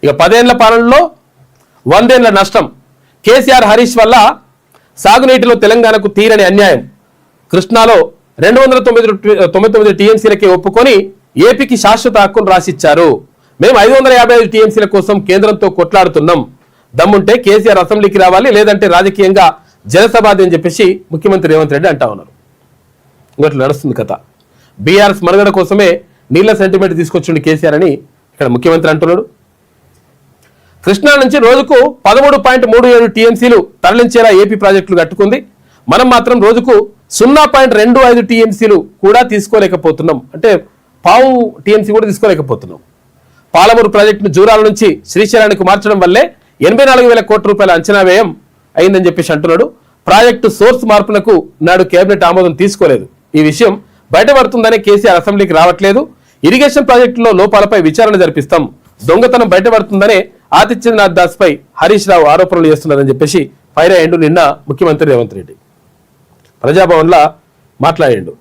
ఇక 10 ఏళ్ల పాలనలో 100 ఏళ్ల నష్టం. కేసీఆర్ హరీష్ వల్ల సాగునీటిలో తెలంగాణకు తీరని అన్యాయం. కృష్ణాలో 299 టీఎంసీలకే ఒప్పుకొని ఏపీకి శాశ్వత హక్కును రాసిచ్చారు. మేము 555 టీఎంసీల కోసం కేంద్రంతో కొట్లాడుతున్నాం. దమ్ముంటే కేసీఆర్ అసెంబ్లీకి రావాలి, లేదంటే రాజకీయంగా జలసభాది అని చెప్పేసి ముఖ్యమంత్రి రేవంత్ రెడ్డి అంటా ఉన్నారు. ఇంకోట్లు నడుస్తుంది కథ. బీఆర్ఎస్ మనుగడ కోసమే నీళ్ల సెంటిమెంట్ తీసుకొచ్చిండు కేసీఆర్ అని ఇక్కడ ముఖ్యమంత్రి అంటున్నాడు. కృష్ణా నుంచి రోజుకు 13.37 టీఎంసీలు తరలించేలా ఏపీ ప్రాజెక్టులు కట్టుకుంది. మనం మాత్రం రోజుకు 0.25 టీఎంసీలు కూడా తీసుకోలేకపోతున్నాం. అంటే పావు టీఎంసీ కూడా తీసుకోలేకపోతున్నాం. పాలమూరు ప్రాజెక్టును జూరాల నుంచి శ్రీశైలానికి మార్చడం వల్లే 84,000 కోట్ల రూపాయల అంచనా వ్యయం అయిందని చెప్పేసి అంటున్నాడు. ప్రాజెక్టు సోర్స్ మార్పులకు నాడు కేబినెట్ ఆమోదం తీసుకోలేదు. ఈ విషయం బయటపడుతుందనే కేసీఆర్ అసెంబ్లీకి రావట్లేదు. ఇరిగేషన్ ప్రాజెక్టులో లోపాలపై విచారణ జరిపిస్తాం. దొంగతనం బయటపడుతుందనే ఆదిత్యనాథ్ దాస్ పై హరీష్ రావు ఆరోపణలు చేస్తున్నారని చెప్పేసి ఫైర్ అయ్యిండు నిన్న ముఖ్యమంత్రి రేవంత్ రెడ్డి. ప్రజాభవన్లో మాట్లాడిండు.